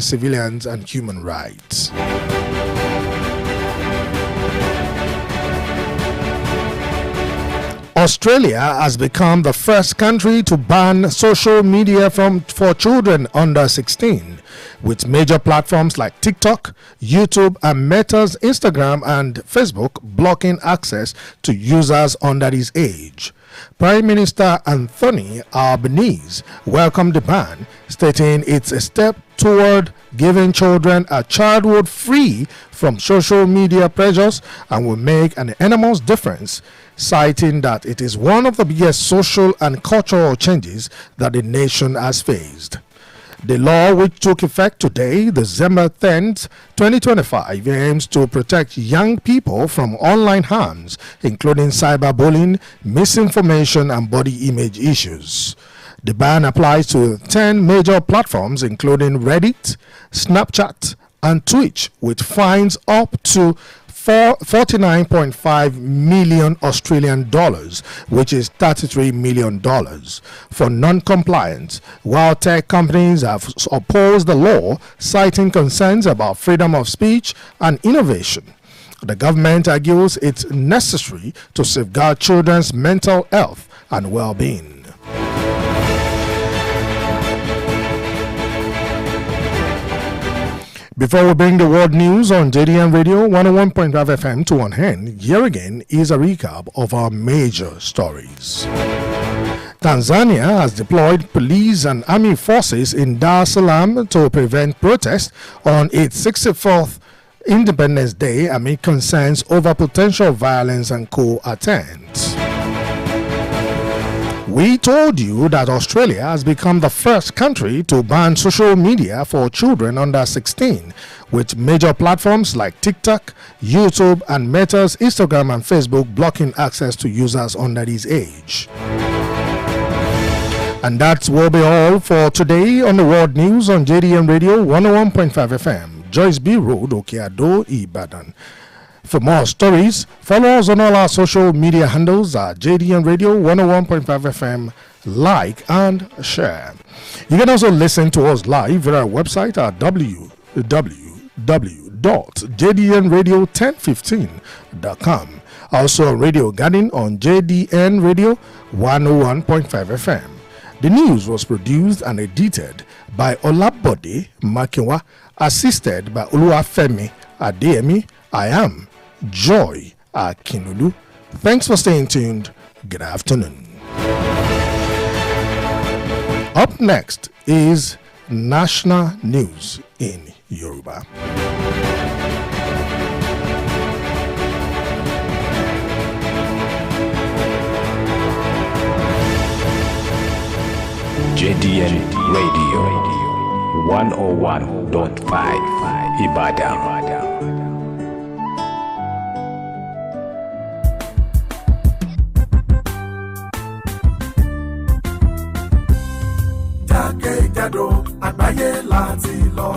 civilians and human rights. Australia has become the first country to ban social media for children under 16, with major platforms like TikTok, YouTube, and Meta's Instagram and Facebook blocking access to users under this age. Prime Minister Anthony Albanese welcomed the ban, stating it's a step toward giving children a childhood free from social media pressures and will make an enormous difference, citing that it is one of the biggest social and cultural changes that the nation has faced. The law, which took effect today, December 10th, 2025, aims to protect young people from online harms, including cyberbullying, misinformation, and body image issues. The ban applies to 10 major platforms, including Reddit, Snapchat, and Twitch, with fines up to 49.5 million Australian dollars, which is $33 million, for non-compliance, while tech companies have opposed the law, citing concerns about freedom of speech and innovation. The government argues it's necessary to safeguard children's mental health and well-being. Before we bring the world news on JDN Radio 101.5 FM to one end, here again is a recap of our major stories. Tanzania has deployed police and army forces in Dar es Salaam to prevent protests on its 64th Independence Day amid concerns over potential violence and coup attempts. We told you that Australia has become the first country to ban social media for children under 16, with major platforms like TikTok, YouTube, and Meta's Instagram and Facebook blocking access to users under this age. And that will be all for today on the World News on JDM Radio 101.5 FM, Joyce B. Road, Okeado, Ibadan. For more stories, follow us on all our social media handles at JDN Radio 101.5 FM, like and share. You can also listen to us live at our website at www.jdnradio1015.com. Also Radio Garden on JDN Radio 101.5 FM. The news was produced and edited by Olabode Makinwa, assisted by Oluwafemi Adeyemi. I am Joy Akinolu. Thanks for staying tuned. Good afternoon. Up next is National News in Yoruba. JDN Radio 101.5 Ibadan. Jákèjádò àgbáyé láti lọ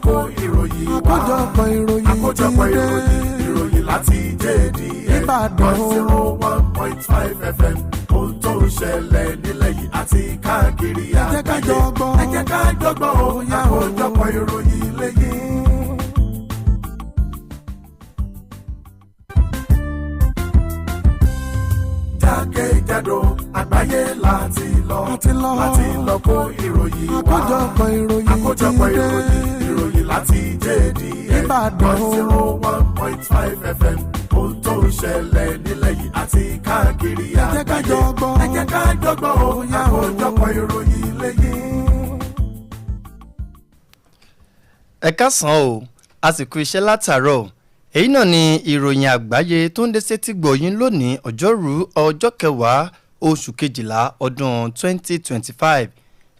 kó ìròyìn wá. Àkójọpọ̀ ìròyìn láti JDN Ìbàdàn 101.5 FM. Ohun tó ń ṣẹlẹ̀ nílẹ̀ yìí àti káàkiri àgbáyé. Ẹ jẹ́ ká jọ gbọ́. Àkójọpọ̀ ìròyìn lẹ́yìn. Jákèjádò àgbáyé láti lọ kó ìròyìn wá. Àkójọpọ̀ ìròyìn láti JDN Ìbàdàn 101.5 FM. Ohun tó ń ṣẹlẹ̀ nílẹ̀ yìí àti káàkiri àgbáyé. Ẹ jẹ́ ká jọ gbọ́. Àkójọpọ̀ ìròyìn lẹ́yìn. Ẹ káàsán o, àsìkò iṣẹ́ látàárọ̀. Èyí náà ni ìròyìn àgbáyé tó ń dé sétí gbọ̀yìn lónìí ọjọ́rú ọjọ́ kẹwàá oṣù kejìlá ọdún 2025.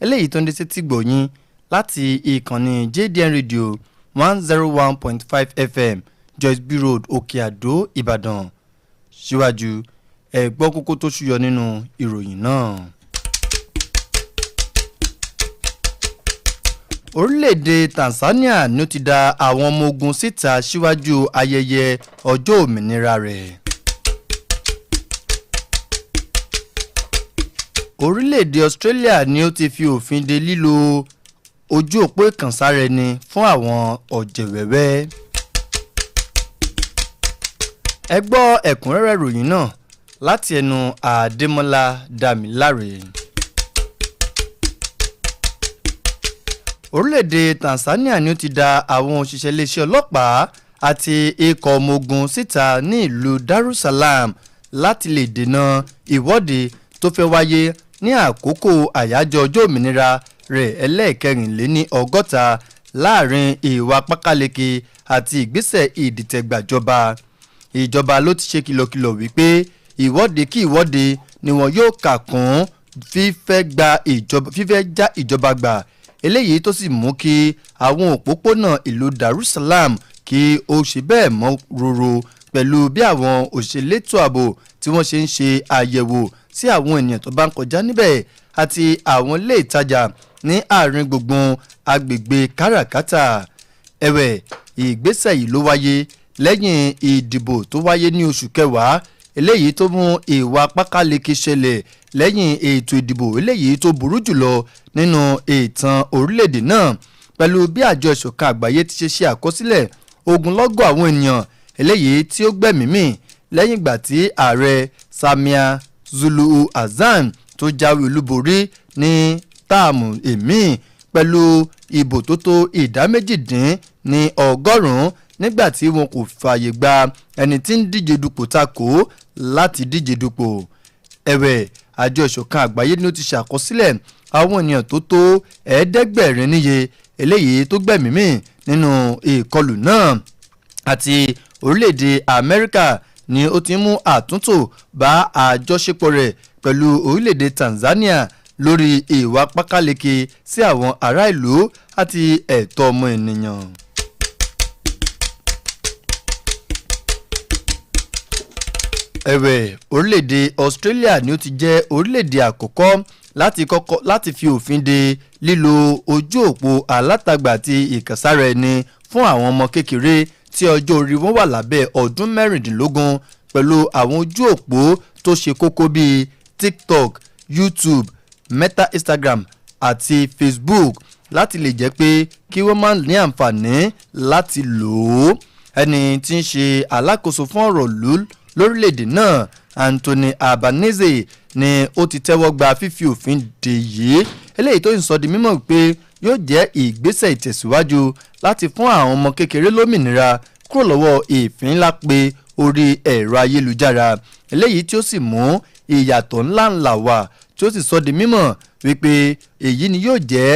Eléyìí tó ń dé sétí gbọ̀yìn láti ìkànnì JDN Radio 101.5 FM, Joyce B. Road, Okeado, Ìbàdàn. Síwájú, ẹ gbọ́ kókó tó ṣúyọ nínú ìròyìn náà. Orílẹ̀-èdè Tanzania ni ó ti dá àwọn ọmọ ogun síta síwájú ayẹyẹ ọjọ́ òmìnira rẹ̀. Orílẹ̀-èdè Australia ni ó ti fi òfin de lílo ojú òpó ìkànsára ẹni fún àwọn ọ̀jẹ̀wẹ́wẹ́. ẹ gbọ́ ẹ̀kúnrẹ́rẹ́ ìròyìn náà láti ẹnu Adémọ́lá Dámiláre. orílẹ̀-èdè Tanzania ni ó ti da àwọn òṣìṣẹ́ iléeṣẹ́ ọlọ́pàá àti ikọ̀ ọmọ ogun síta ní ìlú Darussalam láti lè dènà ìwọ́de tó fẹ́ wáyé ní àkókò àyájọ́ ọjọ́ òmìnira rẹ̀ ẹlẹ́ẹ̀kẹrìnléní ọgọ́ta láàrin ìwà pákáleke àti ìgbésẹ̀ ìdìtẹ̀gbàjọba. ìjọba ló ti ṣe kìlọ̀kìlọ̀ wípé ìwọ́de kí ìwọ́de ni wọn yóò kà kún fífẹ́ já ìjọba gbà, eléyìí tó sì mú kí àwọn òpópónà ìlú Darussalam kí ó ṣe bẹ́ẹ̀ mọ́ roro pẹ̀lú bí àwọn òṣèlétò ààbò tí wọ́n ṣe ń ṣe àyẹ̀wò sí àwọn ènìyàn tó bá ń kọjá níbẹ̀ àti àwọn ilé ìtajà ní àárín gbùngbùn agbègbè káràkátà. ẹ̀wẹ̀ ìgbésẹ̀ yìí ló wáyé lẹ́yìn ìdìbò tó wáyé ní oṣù kẹwàá eléyìí tó mú ìwà pákáleke ṣẹlẹ̀ lẹ́yìn ètò ìdìbò eléyìí tó burú jùlọ nínú ìtàn orílẹ̀-èdè náà, pẹ̀lú bí àjọ ìṣọ̀kan àgbáyé ti ṣe àkọsílẹ̀ ogunlọ́gọ̀ àwọn ènìyàn eléyìí tí ó gbẹ̀mí mì lẹ́yìn ìgbà tí ààrẹ Samia Suluhu Hassan tó jáwé olúborí ní táàmù èmí pẹ̀lú ìbò tó tó ìdá méjìdínlọ́gọ́rùn-ún nígbà tí wọn kò fààyè gba ẹni tí ń díje dupò takò láti díje dupò. ẹ̀wẹ̀ àjọ ìṣọ̀kan àgbáyé ni ó ti ṣàkọsílẹ̀ àwọn ènìyàn tó tó 500 níye eléyìí tó gbẹ̀mí mì nínú ìkọlù náà, àti orílẹ̀-èdè Amẹ́ríkà ni ó ti mú àtúntò bá àjọṣepọ̀ rẹ̀ pẹ̀lú orílẹ̀-èdè Tanzania lórí ìwà pákáleke sí àwọn ará ìlú àti ẹ̀tọ́ ọmọ ènìyàn. ẹ̀wẹ̀ orílẹ̀-èdè Australia ni ó ti jẹ́ orílẹ̀-èdè àkọ́kọ́ láti fi òfin de lílo ojú òpó alátagbà àti ìkànsára ẹni fún àwọn ọmọ kékeré tí ọjọ́ orí wọn wà lábẹ́ ọdún 16 pẹ̀lú àwọn ojú òpó tó ṣe kókó bíi TikTok, YouTube, Meta, Instagram àti Facebook láti lè jẹ́ pé kí wọ́n máa ní àǹfààní láti lò ó. ẹni tí ń ṣe alákòóso fún ọ̀rọ̀ lórílẹ̀‐èdè náà Anthony Albanese ni ó ti tẹ́wọ́ gba fífi òfin dè yìí, eléyìí tó ń sọ di mímọ̀ pé yóò jẹ́ ìgbésẹ̀ ìtẹ̀síwájú láti fún àwọn ọmọ kékeré lómìnira kúrò lọ́wọ́ ìfínlápè orí ẹ̀rọ ayélujára, eléyìí tí ó sì mú ìyàtọ̀ ńláńlá wá tí ó sì sọ di mímọ̀ wípé èyí ni yóò jẹ́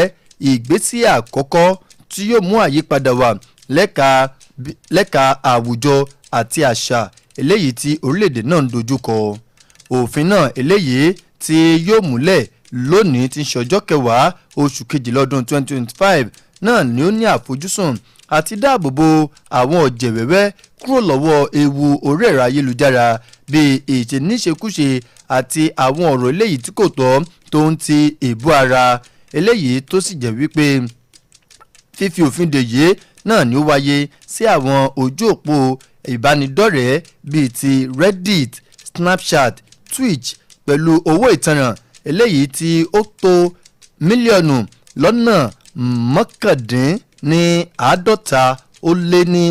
ìgbésẹ̀ àkọ́kọ́ tí yóò mú àyípadà wá lẹ́ka àwùjọ àti àṣà eléyìí tí orílẹ̀-èdè náà ń dojúkọ. òfin náà eléyìí tí yóò múlẹ̀ lónìí tí ń ṣe ọjọ́ kẹwàá oṣù kejìlá ọdún 2025 náà ni ó ní àfojúsùn àti dáàbòbò àwọn ọ̀jẹ̀wẹ́wẹ́ kúrò lọ́wọ́ ewu orí ẹ̀rọ ayélujára bíi ìṣeníṣekúṣe àti àwọn ọ̀rọ̀ eléyìí tí kò tọ́ tó ń ti èébú ara, eléyìí tó sì jẹ́ wípé fífi òfin dè yìí náà ni ó wáyé sí àwọn ojú òpó ìbánidọ́rẹ̀ẹ́ bíi ti Reddit, Snapchat, Twitch pẹ̀lú owó ìtanràn eléyìí tí ó tó mílíọ̀nù lọ́nà mọ́kàndínláàádọ́ta ó lé ní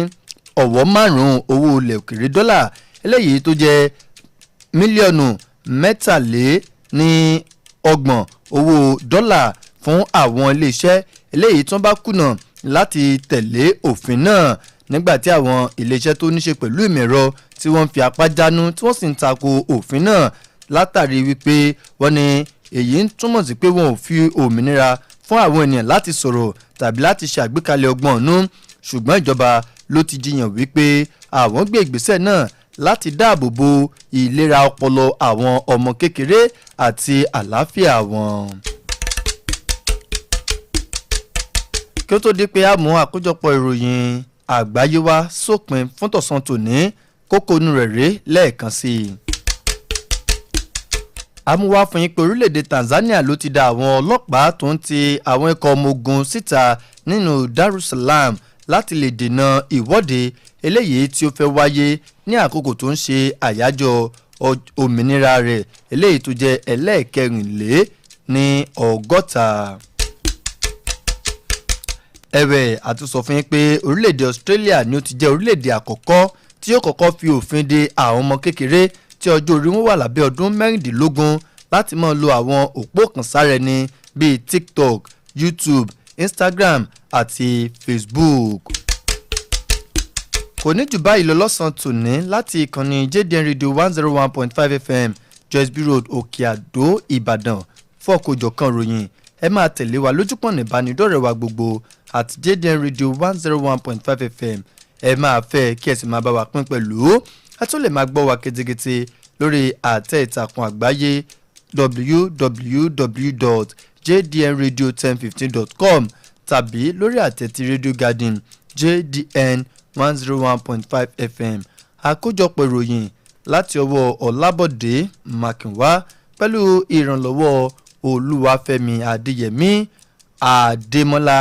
ọ̀wọ́ márùn-ún owó ilẹ̀ òkèèrè dọ́là, eléyìí tó jẹ́ mílíọ̀nù mẹ́tàléníọgbọ̀n owó dọ́là fún àwọn iléeṣẹ́ eléyìí tó bá kùnà láti tẹ̀lé òfin náà, nígbàtí àwọn iléeṣẹ́ tó níṣe pẹ̀lú ìmọ̀ ẹ̀rọ tí wọ́n fi apá jánu tí wọ́n sì ń tako òfin náà látàrí wípé wọ́n ní èyí ń túmọ̀ sí pé wọn ò fi òmìnira fún àwọn ènìyàn láti sọ̀rọ̀ tàbí láti ṣàgbékalẹ̀ ọgbọ́n ọ̀nù, ṣùgbọ́n ìjọba ló ti jiyàn wípé àwọn gbé ìgbésẹ̀ náà láti dáàbò bo ìlera ọpọlọ àwọn ọmọ kékeré àti àlàáfíà wọn. kí ó tó di pé a mú àkójọpọ̀ ìròyìn àgbáyé wá sópin fún tọ̀sán tòní, kókó inú rẹ̀ rèé lẹ́ẹ̀kan sí i. amúwá fún yín pé orílẹ̀-èdè Tanzania ló ti da àwọn ọlọ́pàá tó ń ti àwọn ikọ̀ ọmọ ogun síta nínú Darussalam láti lè dènà ìwọ́de eléyìí tí ó fẹ́ wáyé ní àkókò tó ń ṣe àyájọ́ òmìnira rẹ̀ eléyìí tó jẹ́ ẹlẹ́ẹ̀kẹrìnléní ọgọ́ta. ẹ̀wẹ̀ àtúnsọ fún yín pé orílẹ̀-èdè Australia ni ó ti jẹ́ orílẹ̀-èdè àkọ́kọ́ tí yóò kọ́kọ́ fi òfin de àwọn ọmọ kékeré tí ọjọ́ orí wọn wà lábẹ́ ọdún mẹ́rìndínlógún láti máa lo àwọn òpó kan sára ẹni bíi TikTok, YouTube, Instagram àti Facebook. Kò ní jù báyìí lọ lọ́sàn-án tòní láti ìkànnì JDN Radio 101.5 FM Joyce B Road Òkè Àdó Ìbàdàn fún ọ̀kọ̀jọ̀kan ròyìn ẹ máa tẹ̀lé wa lójúpọ̀nà ìbánidọ́rẹ̀ẹ́ wa gbogbo at JDN Radio 101.5 FM ẹ máa fẹ́ kí ẹ sì máa bá wa pín pẹ̀lú a tún lè máa gbọ́ wa ketekete lórí àtẹ ìtàkùn àgbáyé www.jdnradio1015.com tàbí lórí àtẹ ti Radio Garden JDN 101.5 FM àkójọpọ̀ ìròyìn láti ọwọ́ Ọlábọ̀dé Mákínwá pẹ̀lú ìrànlọ́wọ́ Olúwafẹ́mi Adéyẹmí Adémọ́lá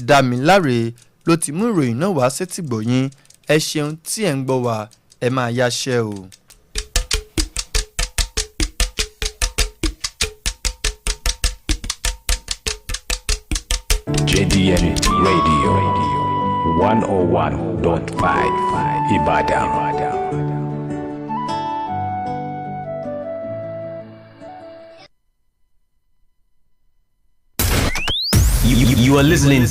Dámiláre ló ti mú ìròyìn náà wá sétígbọ̀yìn ẹ ṣeun tí ẹ̀ ń gbọ́ wa ẹ máa yáṣẹ́ o. JDN Radio 101.5 Ibadan. You are listening to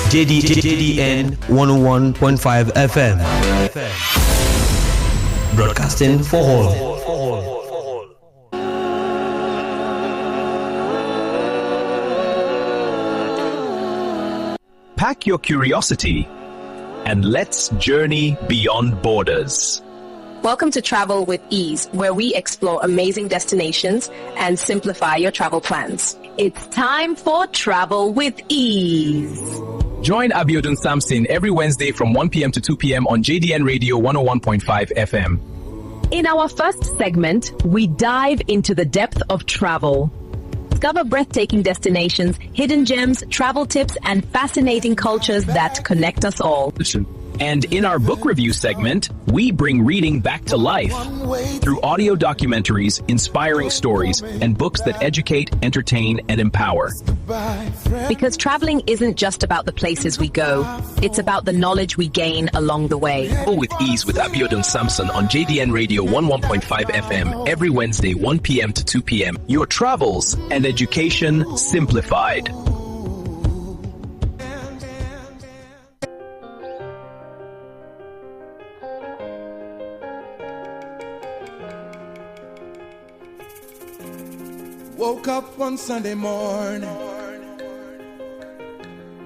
JDN 101.5 FM. Broadcasting for all. Pack your curiosity and let's journey beyond borders. Welcome to Travel with Ease, where we explore amazing destinations and simplify your travel plans. It's time for Travel with Ease. Join Abiodun Samson every Wednesday from 1 p.m. to 2 p.m. on JDN Radio 101.5 FM. In our first segment, we dive into the depth of travel. Discover breathtaking destinations, hidden gems, travel tips, and fascinating cultures that connect us all. And in our book review segment, we bring reading back to life through audio documentaries, inspiring stories, and books that educate, entertain, and empower. Because traveling isn't just about the places we go, it's about the knowledge we gain along the way. Go with Ease with Abiodun Samson on JDN Radio 101.5 FM every Wednesday, 1 p.m. to 2 p.m. Your travels and education simplified. Woke up one Sunday morning,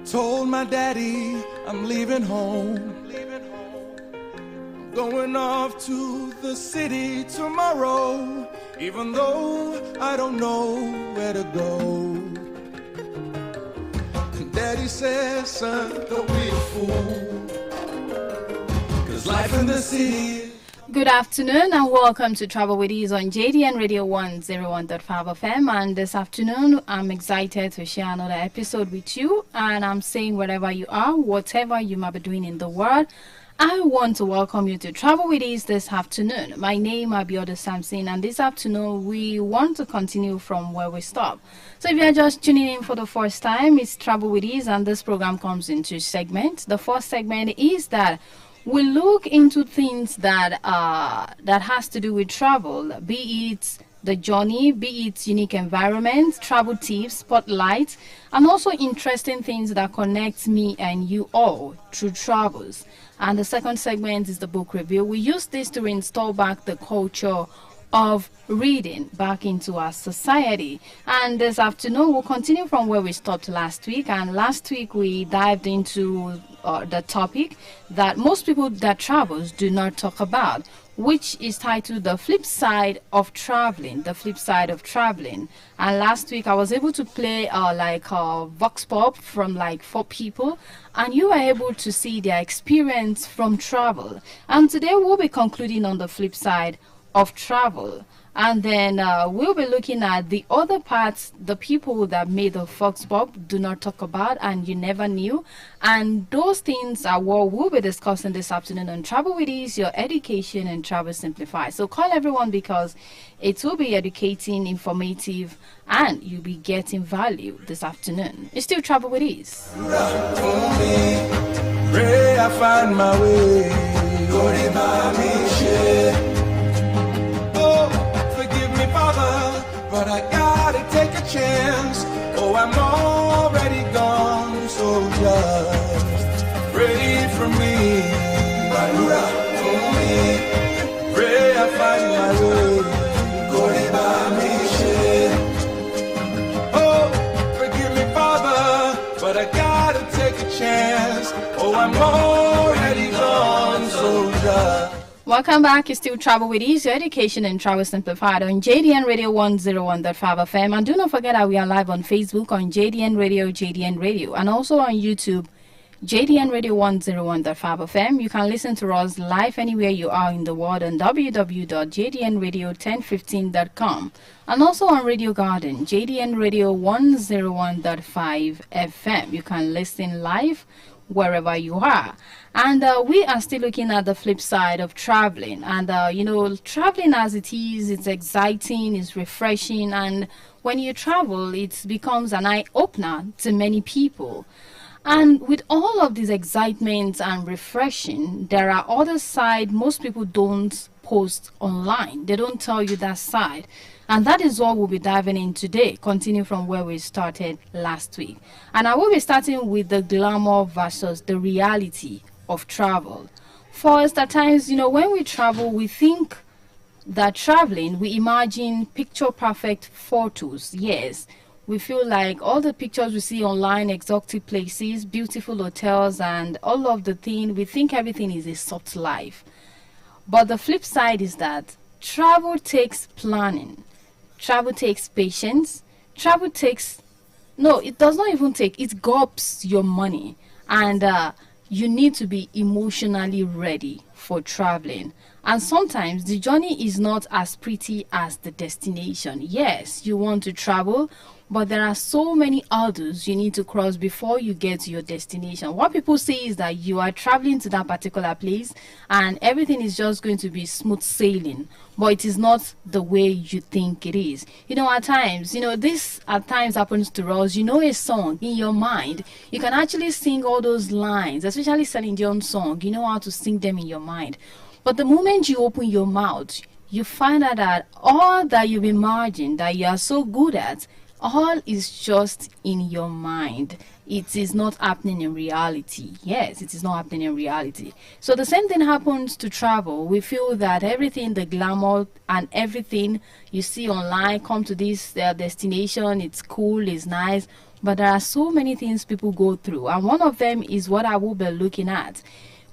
told my daddy I'm leaving home. I'm going off to the city tomorrow, even though I don't know where to go. Daddy says, son, don't be a fool, 'cause life in the city. Good afternoon and welcome to Travel with Ease on JDN Radio 101.5 FM. And this afternoon, I'm excited to share another episode with you. And I'm saying wherever you are, whatever you might be doing in the world, I want to welcome you to Travel with Ease this afternoon. My name is Abiodun Samson, and this afternoon we want to continue from where we stopped. So if you are just tuning in for the first time, it's Travel with Ease, and this program comes in two segments. The first segment is that we look into things that has to do with travel, be it the journey, be it unique environment, travel tips, spotlights, and also interesting things that connect me and you all through travels. And the second segment is the book review. We use this to reinstall back the culture of reading back into our society. And this afternoon we'll continue from where we stopped last week. And last week we dived into the topic that most people that travels do not talk about, which is titled The Flip Side of Traveling. The Flip Side of Traveling. And last week I was able to play vox pop from like 4 people, and you were able to see their experience from travel. And today we'll be concluding on the flip side of travel. And then we'll be looking at the other parts, the people that made the Fox Pop do not talk about and you never knew. And those things are what we'll be discussing this afternoon on Travel with Ease, your education and travel simplified. So call everyone because it will be educating, informative, and you'll be getting value this afternoon. It's still Travel with Ease. Pray I find my way. Oh, forgive me, Father, but I gotta take a chance. Oh, I'm already gone, so just pray for me. Pray I find my way. Oh, forgive me, Father, but I gotta take a chance. Oh, I'm already gone, so just. Welcome back. It's still Travel with Ease, your education and travel simplified on JDN Radio 101.5 FM. And do not forget that we are live on Facebook on JDN Radio, and also on YouTube, JDN Radio 101.5 FM. You can listen to us live anywhere you are in the world on www.jdnradio1015.com, and also on Radio Garden, JDN Radio 101.5 FM. You can listen live wherever you are. And we are still looking at the flip side of traveling. And, traveling as it is, it's exciting, it's refreshing. And when you travel, it becomes an eye-opener to many people. And with all of this excitement and refreshing, there are other sides most people don't post online. They don't tell you that side. And that is what we'll be diving in today, continue from where we started last week. And I will be starting with the glamour versus the reality of travel. First, at times, when we travel, we think that traveling, we imagine picture-perfect photos. Yes, we feel like all the pictures we see online, exotic places, beautiful hotels, and all of the things, we think everything is a soft life. But the flip side is that travel takes planning. Travel takes patience. Travel takes... No, it does not even take. It gobs your money. And you need to be emotionally ready for traveling. And sometimes the journey is not as pretty as the destination. Yes, you want to travel, but there are so many hurdles you need to cross before you get to your destination. What people say is that you are traveling to that particular place and everything is just going to be smooth sailing, but it is not the way you think it is. At times, this at times happens to us. A song in your mind. You can actually sing all those lines, especially Celine Dion song. You know how to sing them in your mind. But the moment you open your mouth, you find out that all that you've imagined that you are so good at, all is just in your mind. It is not happening in reality. Yes, it is not happening in reality. So the same thing happens to travel. We feel that everything, the glamour and everything you see online, come to this destination, it's cool, it's nice. But there are so many things people go through. And one of them is what I will be looking at.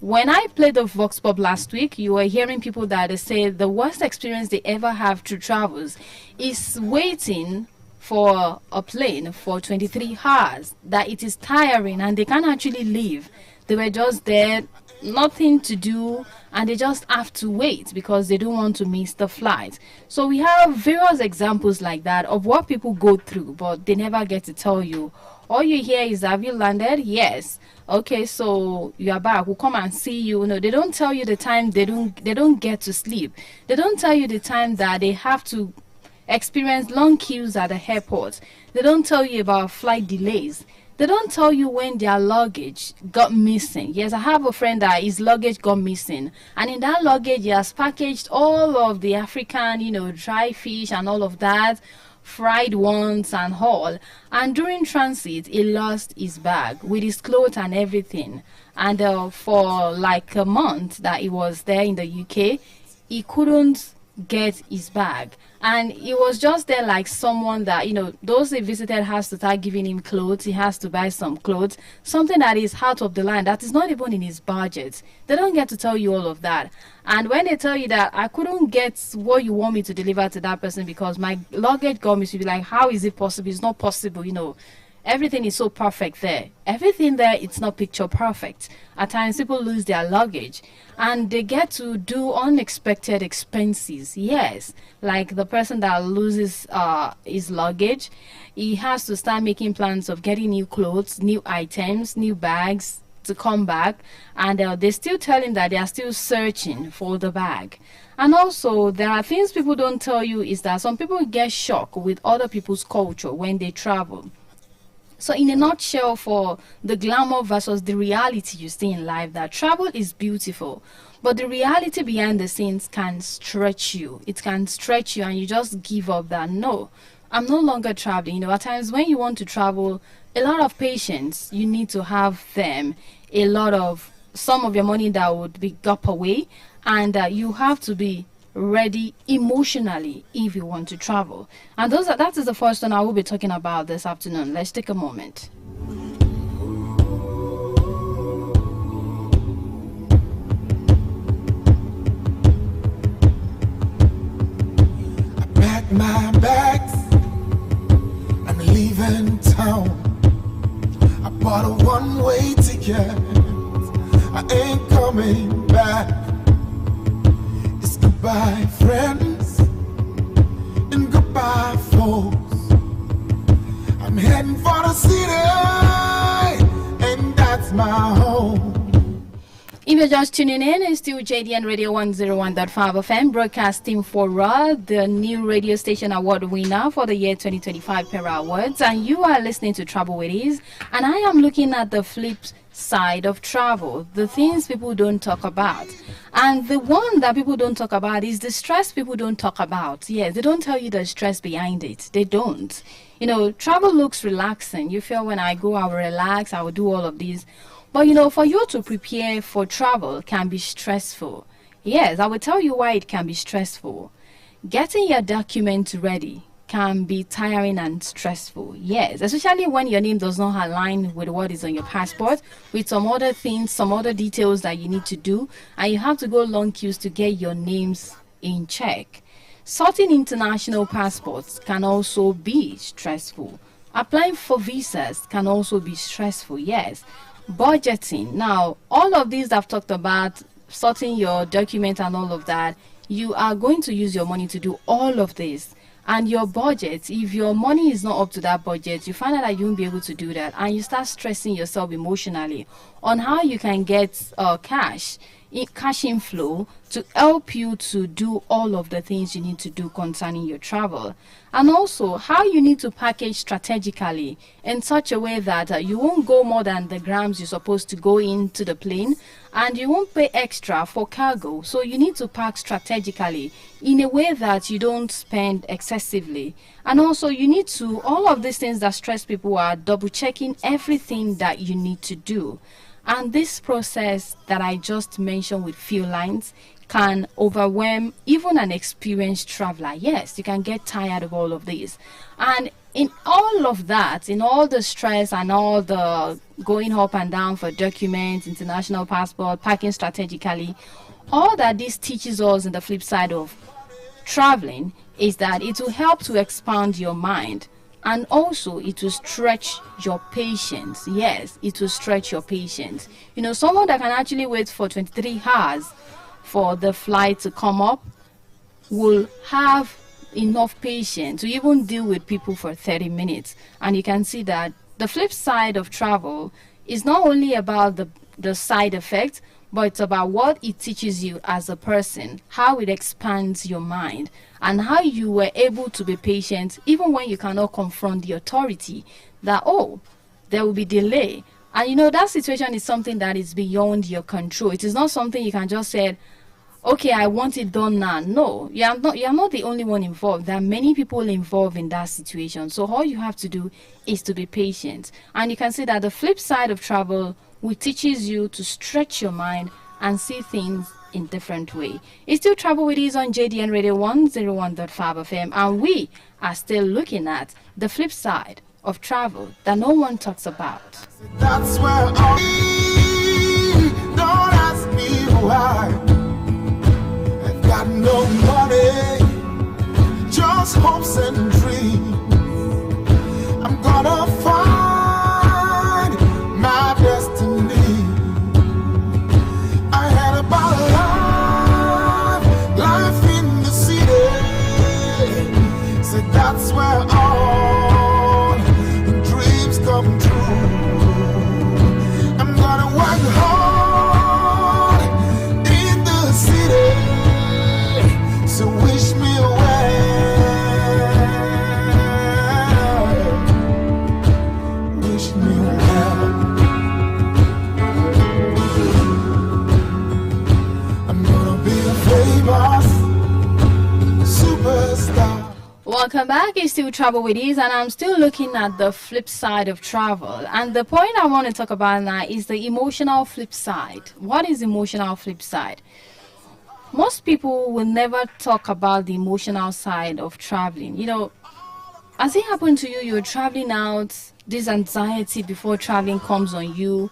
When I played the Vox Pop last week, you were hearing people that they say the worst experience they ever have through travels is waiting for a plane for 23 hours, that it is tiring and they can't actually leave. They were just there, nothing to do, and they just have to wait because they don't want to miss the flight. So we have various examples like that of what people go through, but they never get to tell you. All you hear is, have you landed? Yes. Okay, so you are back. We'll come and see you. They don't tell you the time they don't get to sleep. They don't tell you the time that they have to experience long queues at the airport. They don't tell you about flight delays. They don't tell you when their luggage got missing. Yes, I have a friend that his luggage got missing. And in that luggage, he has packaged all of the African, dry fish and all of that, fried ones and all. And during transit, he lost his bag with his clothes and everything. And for like a month that he was there in the UK, he couldn't get his bag. And he was just there like someone that, those he visited has to start giving him clothes. He has to buy some clothes, something that is out of the line, that is not even in his budget. They don't get to tell you all of that. And when they tell you that I couldn't get what you want me to deliver to that person because my luggage got me, to be like, how is it possible? It's not possible, everything is so perfect there. Everything there, it's not picture perfect. At times, people lose their luggage and they get to do unexpected expenses. Yes, like the person that loses his luggage, he has to start making plans of getting new clothes, new items, new bags to come back, and they still tell him that they are still searching for the bag. And also, there are things people don't tell you is that some people get shocked with other people's culture when they travel. So in a nutshell, for the glamour versus the reality you see in life, that travel is beautiful, but the reality behind the scenes can stretch you. It can stretch you and you just give up that, no, I'm no longer traveling. You know, at times when you want to travel, a lot of patience, you need to have them, some of your money that would be got away, and you have to be ready emotionally if you want to travel. And that is the first one I will be talking about this afternoon. Let's take a moment. I pack my bags, I'm leaving town. I bought a one-way ticket, I ain't coming back. Goodbye, friends, and goodbye, folks. I'm heading for the city, and that's my home. If you're just tuning in, it's still JDN Radio 101.5 FM, broadcasting for the new radio station award winner for the year 2025 Para Awards. And you are listening to Travel with Ease, and I am looking at the flip side of travel, the things people don't talk about. And the one that people don't talk about is the stress people don't talk about. Yes, they don't tell you the stress behind it. They don't. You know, travel looks relaxing. You feel when I go, I will relax, I will do all of these. But, you know, for you to prepare for travel can be stressful. Yes, I will tell you why it can be stressful. Getting your documents ready can be tiring and stressful. Yes, especially when your name does not align with what is on your passport, with some other things, some other details that you need to do, and you have to go long queues to get your names in check. Sorting international passports can also be stressful. Applying for visas can also be stressful. Yes. Budgeting. Now, all of these I've talked about, sorting your document and all of that, you are going to use your money to do all of this. And your budget, if your money is not up to that budget, you find out that you won't be able to do that, and you start stressing yourself emotionally on how you can get cash inflow to help you to do all of the things you need to do concerning your travel. And also how you need to package strategically in such a way that you won't go more than the grams you're supposed to go into the plane, and you won't pay extra for cargo. So you need to pack strategically in a way that you don't spend excessively. And also you need to, all of these things that stress people are double checking everything that you need to do. And this process that I just mentioned with few lines can overwhelm even an experienced traveler. Yes, you can get tired of all of this. And in all of that, in all the stress and all the going up and down for documents, international passport, packing strategically, all that this teaches us in the flip side of traveling is that it will help to expand your mind. And also, it will stretch your patience. Yes, it will stretch your patience. You know, someone that can actually wait for 23 hours for the flight to come up will have enough patience to even deal with people for 30 minutes. And you can see that the flip side of travel is not only about the side effects, but it's about what it teaches you as a person, how it expands your mind, and how you were able to be patient even when you cannot confront the authority that, oh, there will be delay. And you know, that situation is something that is beyond your control. It is not something you can just say, okay, I want it done now. No, you are not the only one involved. There are many people involved in that situation. So all you have to do is to be patient. And you can see that the flip side of travel, which teaches you to stretch your mind and see things in different way. It's still Travel with Ease on JDN Radio 101.5 FM, and we are still looking at the flip side of travel that no one talks about. That's where I don't ask me why. I've got no money, just hopes and dreams. I'm gonna find back is still Travel with Ease, and I'm still looking at the flip side of travel. And the point I want to talk about now is the emotional flip side. What is emotional flip side? Most people will never talk about the emotional side of traveling. You know, has it happened to you? You're traveling out, this anxiety before traveling comes on you.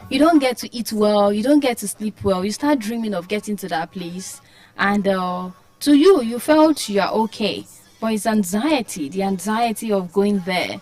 You don't get to eat well, you don't get to sleep well, you start dreaming of getting to that place, and to you felt you are okay, but it's anxiety, the anxiety of going there.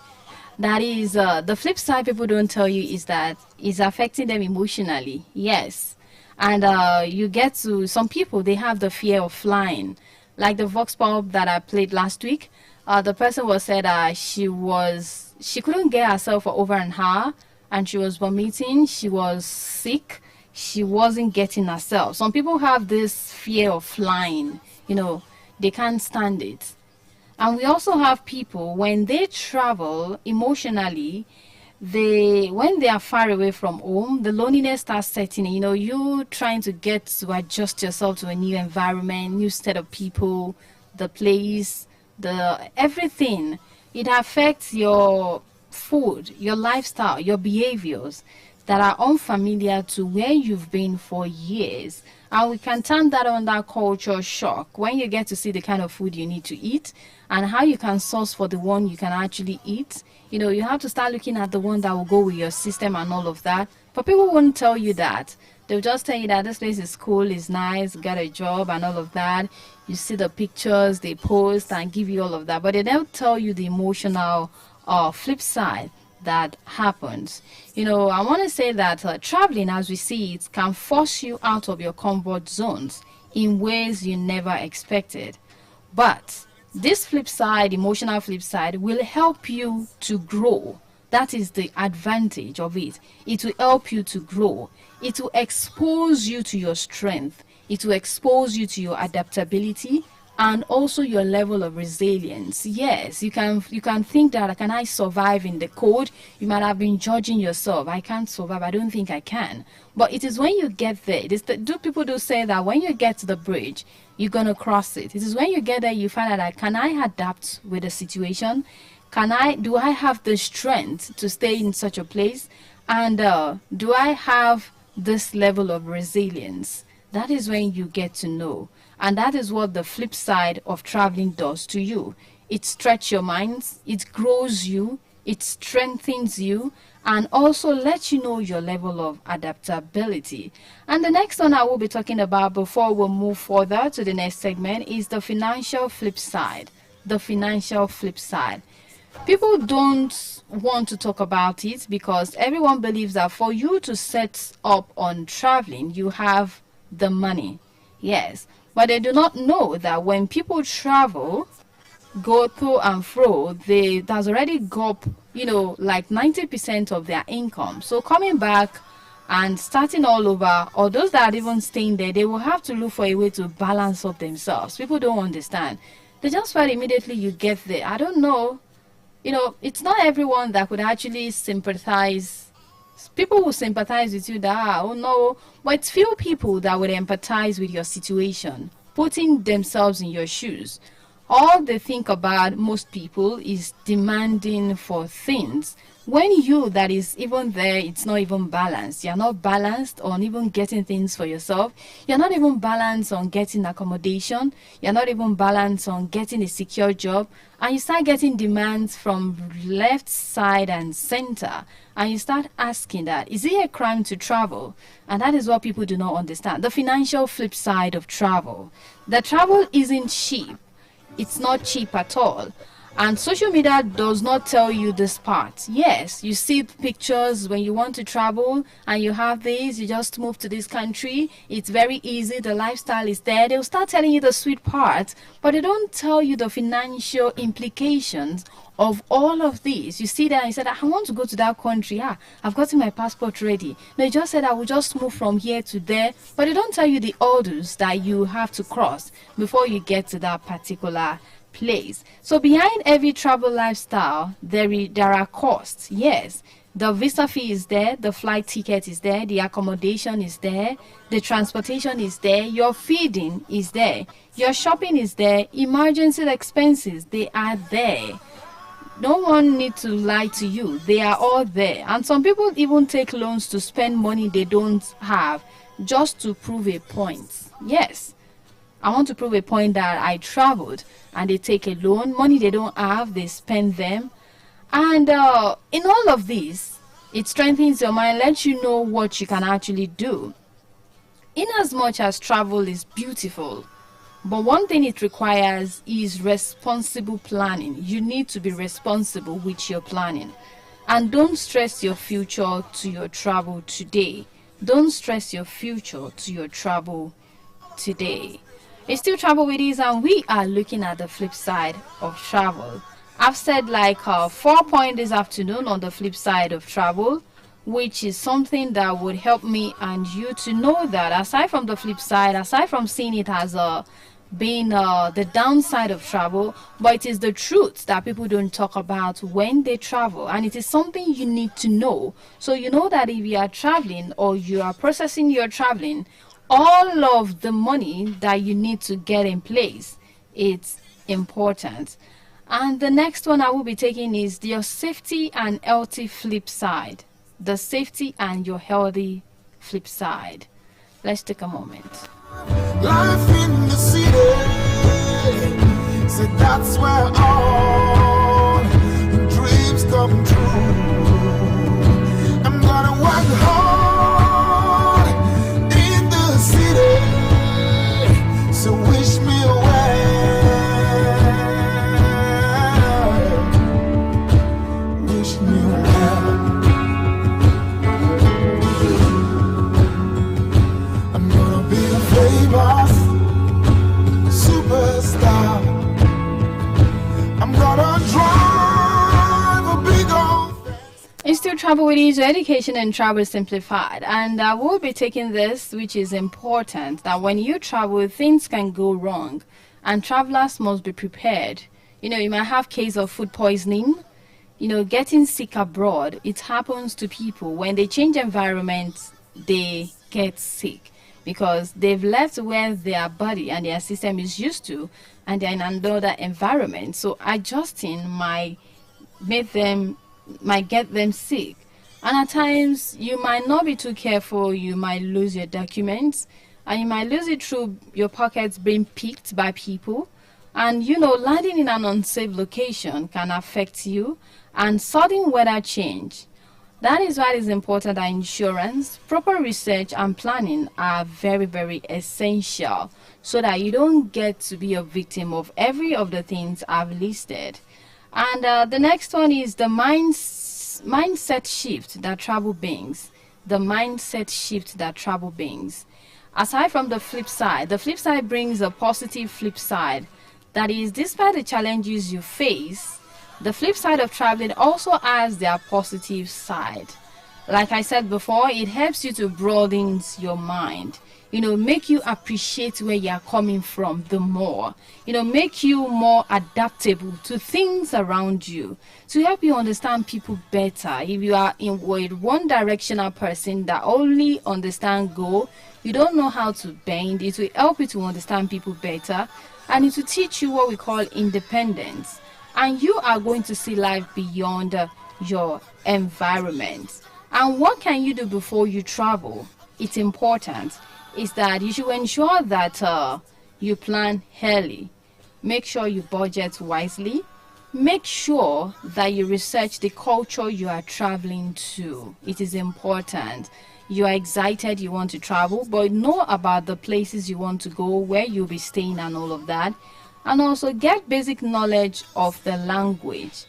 That is the flip side people don't tell you is that it's affecting them emotionally. Yes. And you get to, some people, they have the fear of flying. Like the Vox Pop that I played last week, the person was said she couldn't get herself for over an hour, and she was vomiting, she was sick, she wasn't getting herself. Some people have this fear of flying, you know, they can't stand it. And we also have people, when they travel emotionally, when they are far away from home, the loneliness starts setting in. You know, you trying to get to adjust yourself to a new environment, new set of people, the place, the everything. It affects your food, your lifestyle, your behaviors that are unfamiliar to where you've been for years. And we can term that under culture shock, when you get to see the kind of food you need to eat and how you can source for the one you can actually eat. You know, you have to start looking at the one that will go with your system and all of that. But people won't tell you that. They'll just tell you that this place is cool, is nice, get a job and all of that. You see the pictures they post and give you all of that. But they don't tell you the emotional flip side that happens. You know, I want to say that traveling, as we see it, can force you out of your comfort zones in ways you never expected. But this flip side, emotional flip side, will help you to grow. That is the advantage of it. It will help you to grow. It will expose you to your strength. It will expose you to your adaptability and also your level of resilience. Yes, you can think that, can I survive in the cold? You might have been judging yourself. I can't survive. I don't think I can. But it is when you get there. People do say that when you get to the bridge, you're going to cross it. It is when you get there, you find out that, can I adapt with the situation? Do I have the strength to stay in such a place? And do I have this level of resilience? That is when you get to know. And that is what the flip side of traveling does to you. It stretches your minds, it grows you, it strengthens you, and also lets you know your level of adaptability. And the next one I will be talking about before we move further to the next segment is the financial flip side. The financial flip side. People don't want to talk about it because everyone believes that for you to set up on traveling, you have the money. Yes, but they do not know that when people travel, go to and fro, that's already got, like 90% of their income. So coming back and starting all over, or those that are even staying there, they will have to look for a way to balance up themselves. People don't understand. They just feel immediately you get there. I don't know. It's not everyone that could actually sympathize. People will sympathize with you that, oh no, but it's few people that would empathize with your situation, putting themselves in your shoes. All they think about, most people, is demanding for things. When you, that is even there, it's not even balanced. You're not balanced on even getting things for yourself. You're not even balanced on getting accommodation. You're not even balanced on getting a secure job. And you start getting demands from left side and center. And you start asking that, is it a crime to travel? And that is what people do not understand. The financial flip side of travel. The travel isn't cheap. It's not cheap at all. And social media does not tell you this part. Yes, you see pictures when you want to travel and you have this, you just move to this country. It's very easy. The lifestyle is there. They'll start telling you the sweet part, but they don't tell you the financial implications of all of these. You see that and you said, I want to go to that country. I've gotten my passport ready. They just said I will just move from here to there, but they don't tell you the hurdles that you have to cross before you get to that particular place. So behind every travel lifestyle, there are costs. Yes, The visa fee is there, the flight ticket is there, the accommodation is there, the transportation is there, your feeding is there, your shopping is there, emergency expenses, they are there. No one needs to lie to you. They are all there. And some people even take loans to spend money they don't have just to prove a point. Yes, I want to prove a point that I traveled, and they take a loan, money they don't have, they spend them. And in all of this, it strengthens your mind, lets you know what you can actually do. In as much as travel is beautiful, but one thing it requires is responsible planning. You need to be responsible with your planning. And don't stress your future to your travel today. Don't stress your future to your travel today. It's still Travel with Ease, and we are looking at the flip side of travel. I've said like 4 points this afternoon on the flip side of travel, which is something that would help me and you to know that aside from the flip side, aside from seeing it as being the downside of travel, but it is the truth that people don't talk about when they travel, and it is something you need to know. So you know that if you are traveling or you are processing your traveling, all of the money that you need to get in place, it's important. And the next one I will be taking is your safety and healthy flip side. The safety and your healthy flip side. Let's take a moment. Life in the city, so that's where all dreams come true. I'm gonna work hard in the city, so wish me well, wish me well. I'm gonna be famous superstar. I'm gonna drive a big old. It's still Travel with Ease, education and travel simplified. And I will be taking this, which is important, that when you travel, things can go wrong. And travelers must be prepared. You know, you might have case of food poisoning, you know, getting sick abroad. It happens to people. When they change environments, they get sick, because they've left where their body and their system is used to, and they're in another environment. So adjusting might get them sick. And at times you might not be too careful, you might lose your documents, and you might lose it through your pockets being picked by people. And you know, landing in an unsafe location can affect you. And sudden weather change, that is why it is important that insurance, proper research and planning are very, very essential, so that you don't get to be a victim of every of the things I've listed. And the next one is the mindset shift that travel brings. The mindset shift that travel brings. Aside from the flip side brings a positive flip side. That is, despite the challenges you face, the flip side of traveling also has their positive side. Like I said before, it helps you to broaden your mind. You know, make you appreciate where you are coming from the more. You know, make you more adaptable to things around you, to help you understand people better. If you are in one directional person that only understand go, you don't know how to bend, it will help you to understand people better, and it will teach you what we call independence. And you are going to see life beyond your environment. And what can you do before you travel? It's important is that you should ensure that you plan early. Make sure you budget wisely. Make sure that you research the culture you are traveling to. It is important. You are excited, you want to travel, but know about the places you want to go, where you'll be staying and all of that. And also get basic knowledge of the language,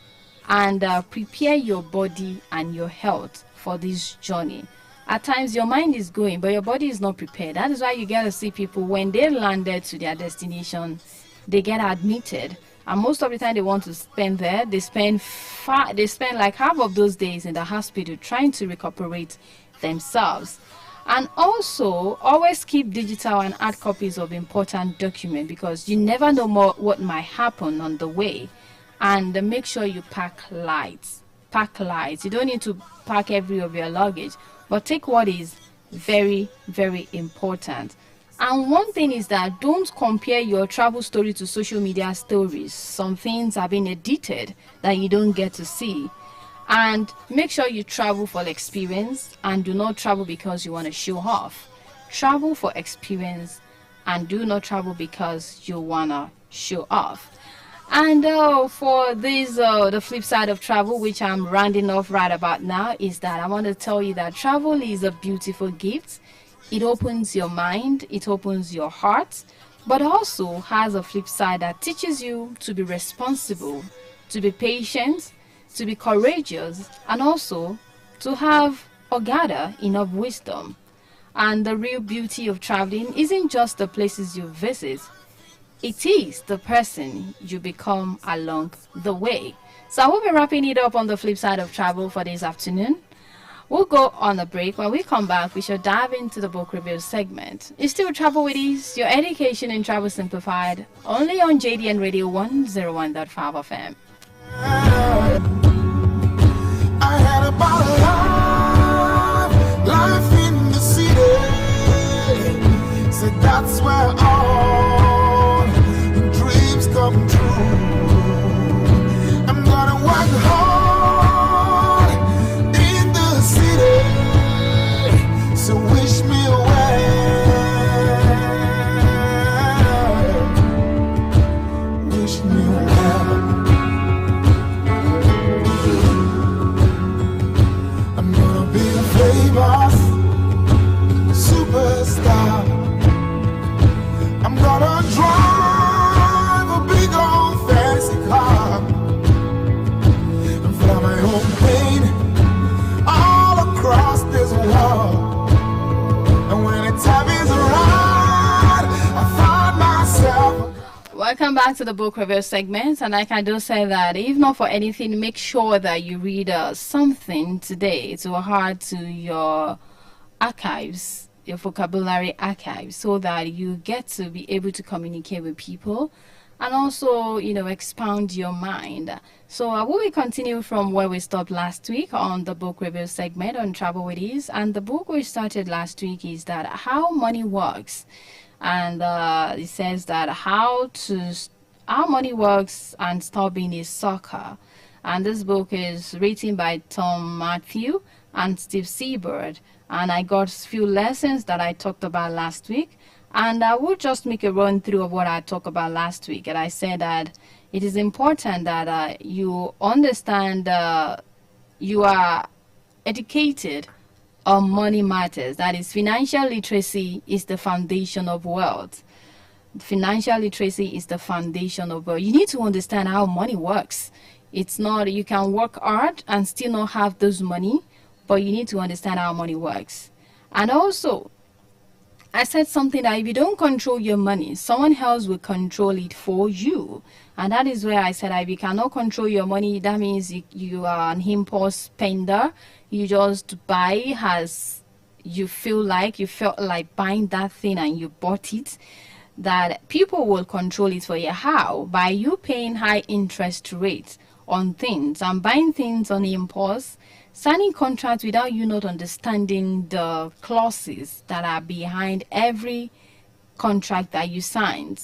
and prepare your body and your health for this journey. At times your mind is going, but your body is not prepared. That is why you get to see people when they landed to their destination, they get admitted, and most of the time they want to spend there, they spend like half of those days in the hospital trying to recuperate themselves. And also always keep digital and hard copies of important documents, because you never know what might happen on the way. And make sure you pack light. pack light. You don't need to pack every of your luggage, but take what is very, very important. And one thing is that don't compare your travel story to social media stories. Some things are being edited that you don't get to see. And make sure you travel for experience and do not travel because you want to show off. Travel for experience and do not travel because you want to show off. And for this, the flip side of travel, which I'm rounding off right about now, is that I want to tell you that travel is a beautiful gift. It opens your mind, it opens your heart, but also has a flip side that teaches you to be responsible, to be patient, to be courageous, and also to have or gather enough wisdom. And the real beauty of traveling isn't just the places you visit, it is the person you become along the way. So I will be wrapping it up on the flip side of travel for this afternoon. We'll go on a break. When we come back, we shall dive into the book review segment. It's still Travel with Ease, your education in travel simplified, only on JDN Radio 101.5 FM. I had about life in the city, so that's where all dreams come true. I'm gonna work hard in the city, so wish me well, wish me well. Famous superstar. I'm gonna drive a big old fancy car and fly my own plane all across this world. And when the time is right, I find myself. Welcome back to the book review segment, and I can just say that if not for anything, make sure that you read something today to add to your archives, your vocabulary archives, so that you get to be able to communicate with people and also, expound your mind. So I will be continuing from where we stopped last week on the book review segment on Travel with Ease, and the book we started last week is that How Money Works. And it says that how money works and stop being a sucker. And this book is written by Tom Matthew and Steve Seabird. And I got a few lessons that I talked about last week. And I will just make a run through of what I talked about last week. And I said that it is important that you understand you are educated on money matters. That is, financial literacy is the foundation of wealth. Financial literacy is the foundation of wealth. You need to understand how money works. It's not, you can work hard and still not have those money, but you need to understand how money works. And also, I said something that if you don't control your money, someone else will control it for you. And that is where I said if you cannot control your money, that means you are an impulse spender. You just buy as you felt like buying that thing and you bought it. That people will control it for you. How? By you paying high interest rates on things and buying things on impulse, signing contracts without you not understanding the clauses that are behind every contract that you signed,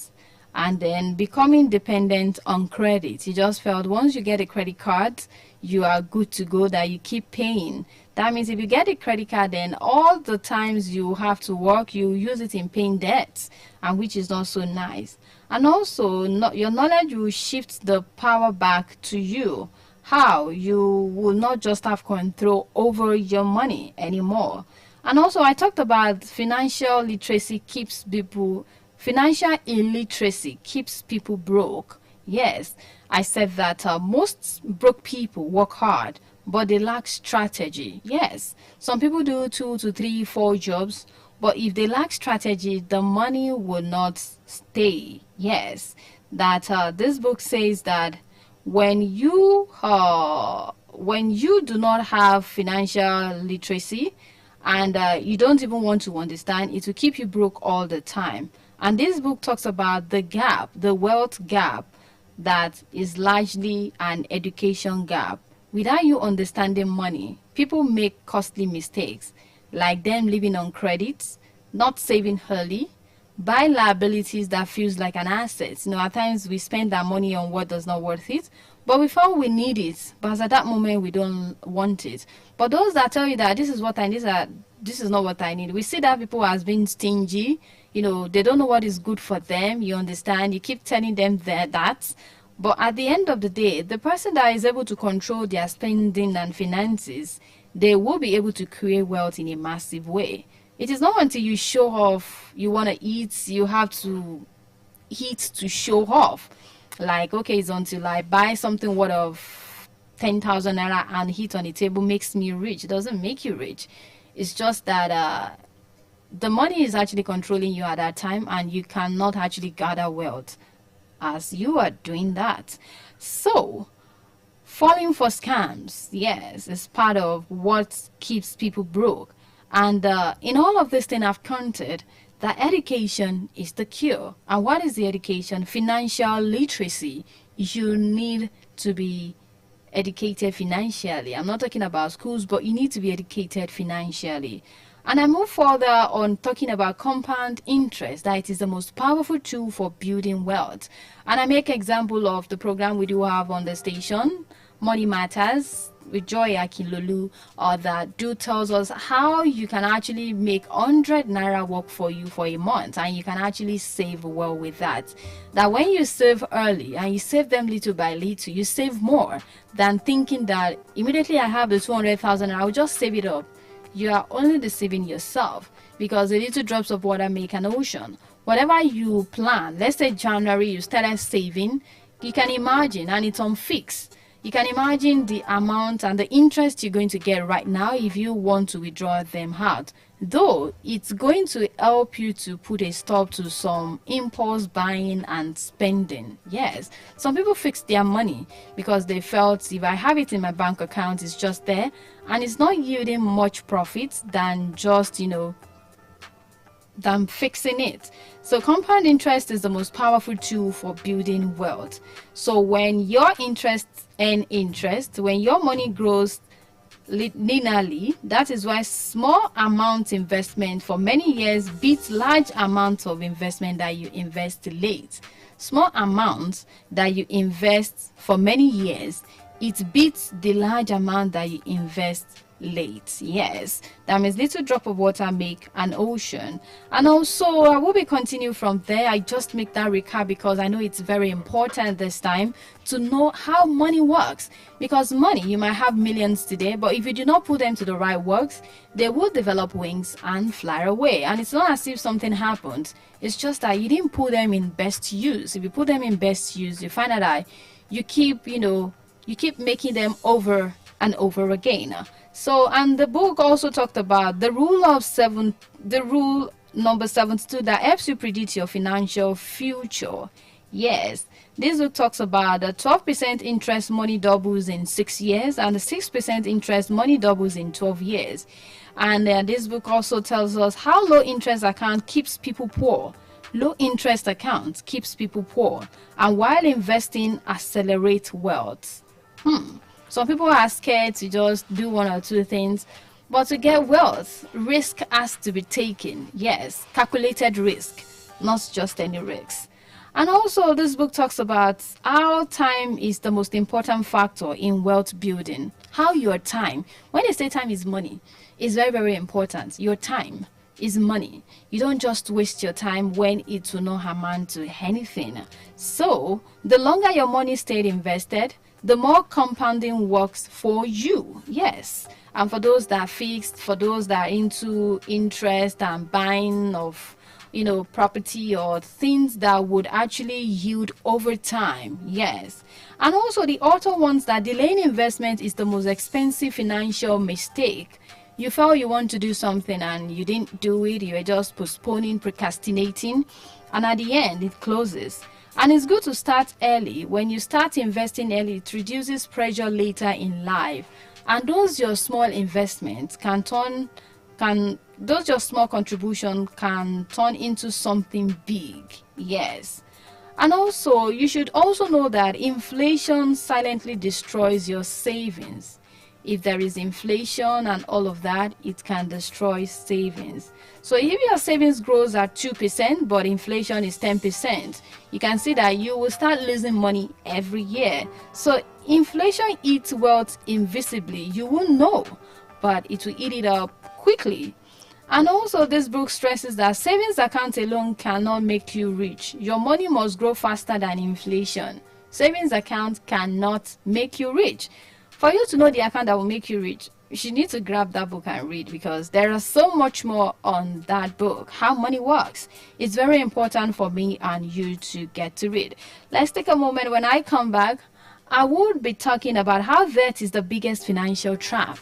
and then becoming dependent on credit. You just felt once you get a credit card, you are good to go, that you keep paying. That means if you get a credit card, then all the times you have to work, you use it in paying debts, and which is not so nice. And also, your knowledge will shift the power back to you. How? You will not just have control over your money anymore. And also, I talked about financial illiteracy keeps people broke. Yes, I said that most broke people work hard, but they lack strategy. Yes, some people do 2 to 3, 4 jobs, but if they lack strategy, the money will not stay. Yes, that this book says that when you do not have financial literacy and you don't even want to understand, it will keep you broke all the time. And this book talks about the gap, the wealth gap, that is largely an education gap. without you understanding money, people make costly mistakes, like them living on credit, not saving early, buy liabilities that feels like an asset. At times we spend our money on what does not worth it, but we feel we need it, but at that moment we don't want it. But those that tell you that this is what I need, this is not what I need, we see that people as being stingy. They don't know what is good for them. You understand? You keep telling them that. But at the end of the day, the person that is able to control their spending and finances, they will be able to create wealth in a massive way. It is not until you show off, you want to eat, you have to eat to show off. Like, okay, it's until I buy something worth of 10,000 naira and hit on the table makes me rich. It doesn't make you rich. It's just that the money is actually controlling you at that time, and you cannot actually gather wealth as you are doing that. So, falling for scams, yes, is part of what keeps people broke. And in all of this thing I've counted, that education is the cure. And what is the education? Financial literacy. You need to be educated financially. I'm not talking about schools, but you need to be educated financially. And I move further on talking about compound interest, that it is the most powerful tool for building wealth. And I make example of the program we do have on the station, Money Matters, with Joy Akinlolu, that tells us how you can actually make 100 naira work for you for a month, and you can actually save well with that. That when you save early and you save them little by little, you save more than thinking that immediately I have the 200,000 I will just save it up. You are only deceiving yourself, because the little drops of water make an ocean. Whatever you plan, let's say January you started saving, you can imagine, and it's on fixed. You can imagine the amount and the interest you're going to get right now if you want to withdraw them out. Though it's going to help you to put a stop to some impulse buying and spending. Yes, some people fix their money because they felt, if I have it in my bank account, it's just there and it's not yielding much profit than just, than fixing it. So compound interest is the most powerful tool for building wealth. So when your interests earn interest, when your money grows linearly, that is why small amount investment for many years beats large amounts of investment that you invest late. Small amounts that you invest for many years, it beats the large amount that you invest late. Yes, that means little drop of water make an ocean. And also I will be continue from there. I just make that recap because I know it's very important this time to know how money works, because money, you might have millions today, but if you do not put them to the right works, they will develop wings and fly away. And it's not as if something happened, it's just that you didn't put them in best use. If you put them in best use, you find out that you keep making them over and over again. So, and the book also talked about the rule number 72 that helps you predict your financial future. Yes, this book talks about the 12% interest money doubles in 6 years, and the 6% interest money doubles in 12 years. And this book also tells us how low interest account keeps people poor. Low interest account keeps people poor, and while investing accelerates wealth. Some people are scared to just do one or two things, but to get wealth, risk has to be taken. Yes, calculated risk, not just any risk. And also this book talks about how time is the most important factor in wealth building. How your time, when they say time is money, is very, very important. Your time is money. You don't just waste your time when it will not amount to anything. So the longer your money stayed invested, the more compounding works for you. Yes, and for those that are fixed, for those that are into interest and buying of property or things that would actually yield over time. Yes, and also the author wants that delaying investment is the most expensive financial mistake. You felt you want to do something and you didn't do it, you were just postponing, procrastinating, and at the end it closes. And it's good to start early. When you start investing early, it reduces pressure later in life. And those your small investments those your small contribution can turn into something big. Yes. And also, you should also know that inflation silently destroys your savings. If there is inflation and all of that, it can destroy savings. So if your savings grows at 2%, but inflation is 10%, you can see that you will start losing money every year. So inflation eats wealth invisibly. You won't know, but it will eat it up quickly. And also, this book stresses that savings account alone cannot make you rich. Your money must grow faster than inflation. Savings account cannot make you rich. For you to know the account that will make you rich, you need to grab that book and read, because there is so much more on that book, How Money Works. It's very important for me and you to get to read. Let's take a moment. When I come back, I will be talking about how debt is the biggest financial trap.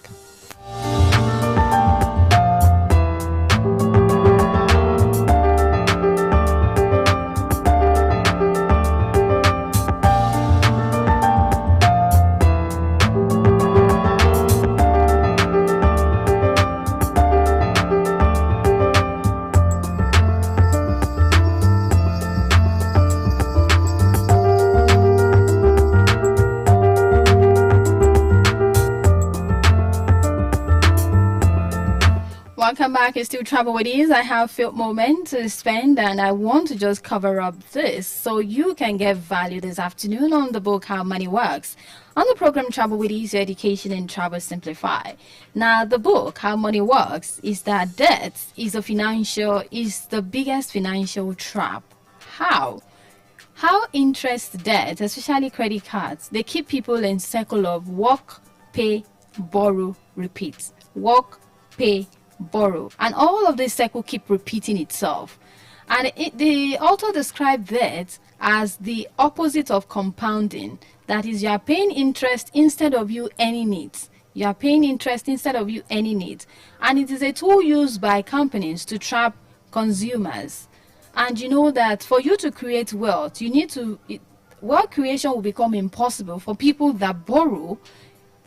Welcome back. It's still Travel with Ease. I have few moments to spend, and I want to just cover up this so you can get value this afternoon on the book How Money Works. On the program Travel with Ease, Education and Travel Simplify. Now, the book How Money Works is that debt is the biggest financial trap. How? How interest debt, especially credit cards, they keep people in circle of work, pay, borrow, repeat. Work, pay, borrow, and all of this cycle keep repeating itself. And the author described that as the opposite of compounding. That is, you are paying interest instead of you earning it. You are paying interest instead of you earning it. And it is a tool used by companies to trap consumers. And you know that for you to create wealth, wealth creation will become impossible for people that borrow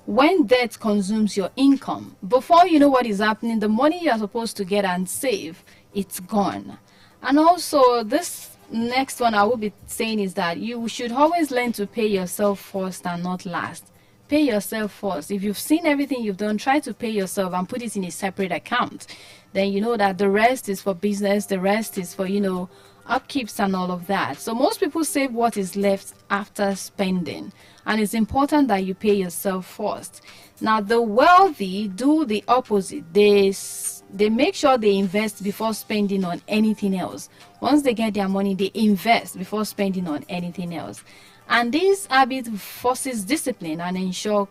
when debt consumes your income. Before you know what is happening, the money you are supposed to get and save, it's gone. And also, this next one I will be saying is that you should always learn to pay yourself first and not last. Pay yourself first. If you've seen everything you've done, try to pay yourself and put it in a separate account. Then you know that the rest is for business, the rest is for, upkeeps and all of that. So most people save what is left after spending, and it's important that you pay yourself first. Now, the wealthy do the opposite. They make sure they invest before spending on anything else. Once they get their money, they invest before spending on anything else. And this habit forces discipline and ensure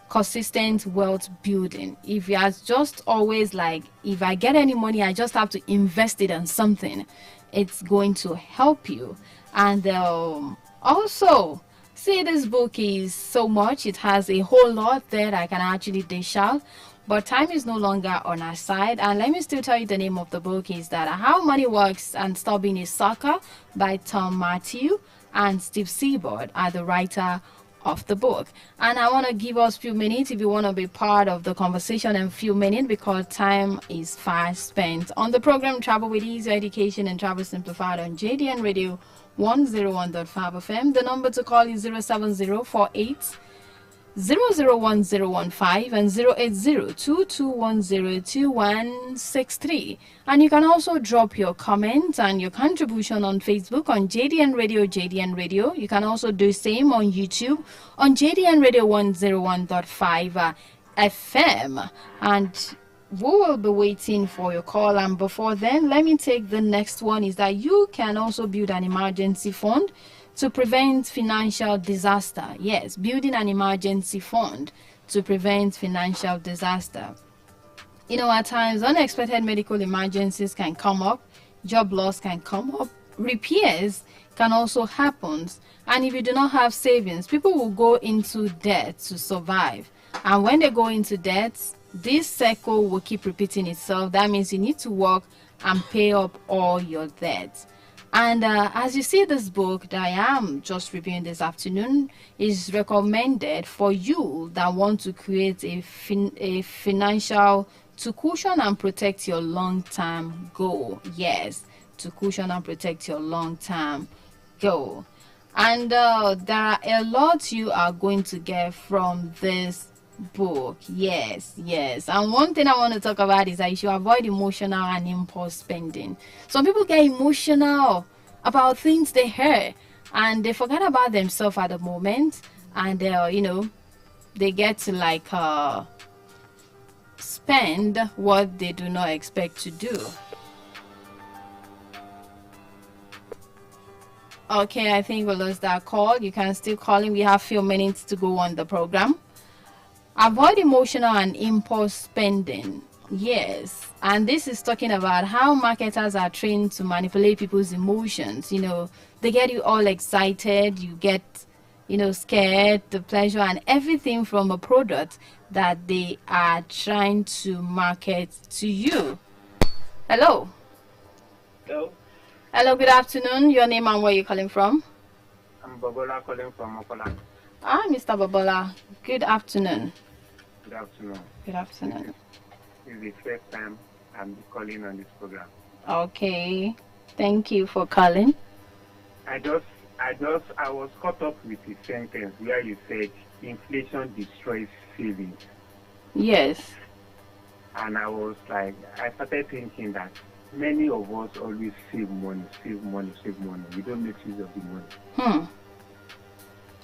consistent wealth building. If you are just always like, if I get any money, I just have to invest it on something, it's going to help you. And also, see, this book is so much. It has a whole lot that I can actually dish out, but time is no longer on our side. And let me still tell you the name of the book is that How Money Works and Stop Being a Sucker by Tom Matthew and Steve Seaboard are the writer of the book. And I want to give us a few minutes if you want to be part of the conversation in a few minutes, because time is fast spent. On the program Travel with Ease, Education and Travel Simplified on JDN Radio 101.5 FM. The number to call is 07048 001015 and 08022102163. And you can also drop your comments and your contribution on Facebook on JDN Radio, JDN Radio. You can also do the same on YouTube on JDN Radio 101.5 FM. And we will be waiting for your call. And before then, let me take the next one is that you can also build an emergency fund to prevent financial disaster. Yes, building an emergency fund to prevent financial disaster. At times, unexpected medical emergencies can come up, job loss can come up, repairs can also happen. And if you do not have savings, people will go into debt to survive. And when they go into debt, this cycle will keep repeating itself. That means you need to work and pay up all your debt. And as you see, this book that I am just reviewing this afternoon is recommended for you that want to create a financial to cushion and protect your long-term goal. Yes, to cushion and protect your long-term go. And there are a lot you are going to get from this book. Yes. And one thing I want to talk about is that you should avoid emotional and impulse spending. Some people get emotional about things they hear and they forget about themselves at the moment, and they get to spend what they do not expect to do. Okay, I think we lost that call. You can still call in. We have a few minutes to go on the program. Avoid emotional and impulse spending. Yes, and this is talking about how marketers are trained to manipulate people's emotions. They get you all excited, you get scared, the pleasure and everything from a product that they are trying to market to you. Hello, good afternoon. Your name and where you're calling from? I'm Babola calling from Mokola. Mr. Babola, good afternoon. Good afternoon. This is the first time I'm calling on this program. Okay, thank you for calling. I was caught up with the sentence where you said inflation destroys savings. Yes. And I started thinking that many of us always save money. We don't make use of the money.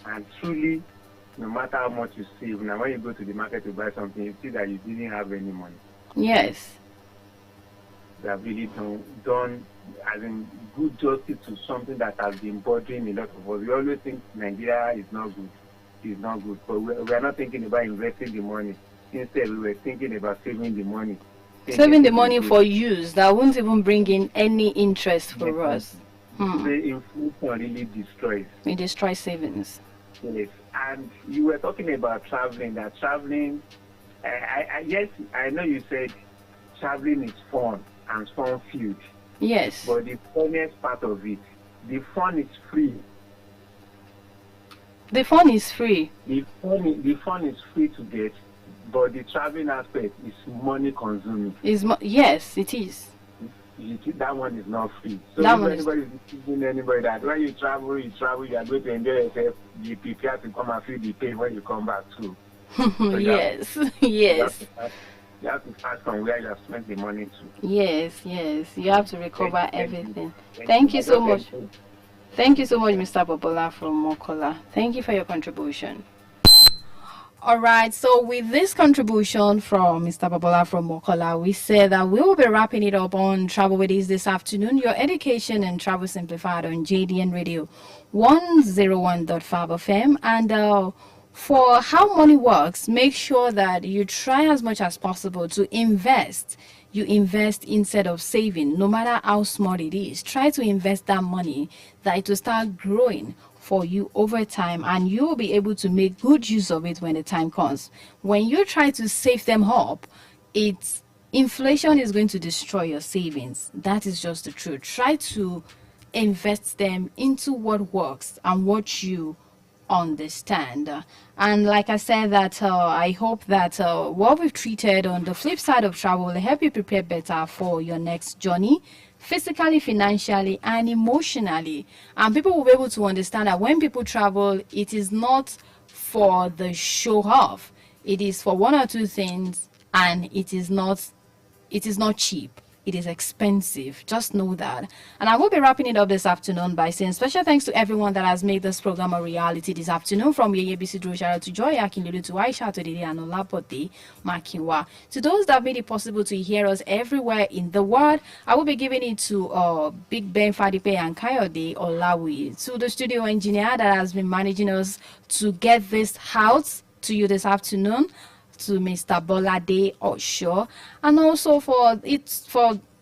And truly, no matter how much you save, now when you go to the market to buy something, you see that you didn't have any money. Yes. They have really done as in good justice to something that has been bothering a lot of us. We always think Nigeria is not good. But we are not thinking about investing the money. Instead, we were thinking about saving the money. Saving the money for use that won't even bring in any interest for us. The inflation really destroys. It destroys savings. Yes. And you were talking about traveling, yes, I know you said traveling is fun and fun-filled. Yes. But the funniest part of it, the fun is free. The fun is free. The fun is free to get, but the traveling aspect is money consuming. Yes, it is. That one is not free. So if anybody is teaching anybody that when you travel, you are going to enjoy yourself, you prepare to come and feel the pain when you come back too. So yes. You have to start from where you have spent the money to. Yes. You have to recover everything. Thank you so much. Thank you so much, Mr. Babola from Mokola. Thank you for your contribution. All right, so with this contribution from Mr. Babola from Mokola, we say that we will be wrapping it up on Travel With Ease this afternoon. Your education and travel simplified on JDN Radio 101.5 FM. And for how money works, make sure that you try as much as possible to invest. You invest instead of saving, no matter how small it is. Try to invest that money that it will start growing for you over time, and you will be able to make good use of it when the time comes. When you try to save them up, inflation is going to destroy your savings. That is just the truth. Try to invest them into what works and what you understand. And like I said, that I hope that what we've treated on the flip side of travel will help you prepare better for your next journey, physically, financially, and emotionally. And people will be able to understand that when people travel, it is not for the show off. It is for one or two things, and it is not cheap. It is expensive. Just know that. And I will be wrapping it up this afternoon by saying special thanks to everyone that has made this program a reality this afternoon, from Yeye Bisidro Shara to Joy Akinlulu to Aisha to Didi and Olapote Makinwa. To those that made it possible to hear us everywhere in the world, I will be giving it to Big Ben Fadipe and Kayode Olawi, to the studio engineer that has been managing us to get this house to you this afternoon, to Mr. Bolade Osho, and also for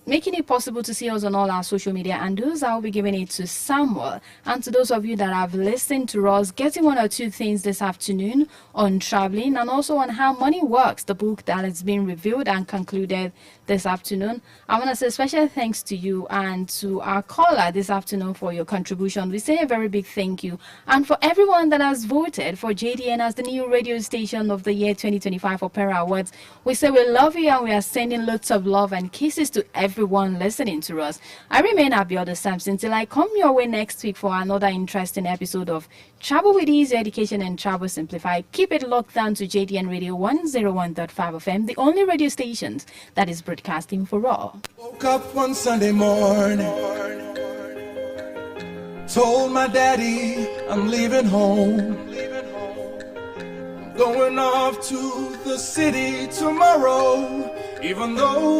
making it possible to see us on all our social media. And those I will be giving it to Samuel. And to those of you that have listened to us, getting one or two things this afternoon on traveling and also on how money works, the book that has been reviewed and concluded this afternoon. I want to say special thanks to you and to our caller this afternoon for your contribution. We say a very big thank you. And for everyone that has voted for JDN as the new radio station of the year 2025 Opera Awards, we say we love you and we are sending lots of love and kisses to everyone listening to us. I remain Abiola Sampson till I come your way next week for another interesting episode of Travel with Ease, Education and Travel Simplified. Keep it locked down to JDN Radio 101.5 FM, the only radio station that is broadcasting for all. Woke up one Sunday morning, told my daddy I'm leaving home. I'm going off to the city tomorrow, even though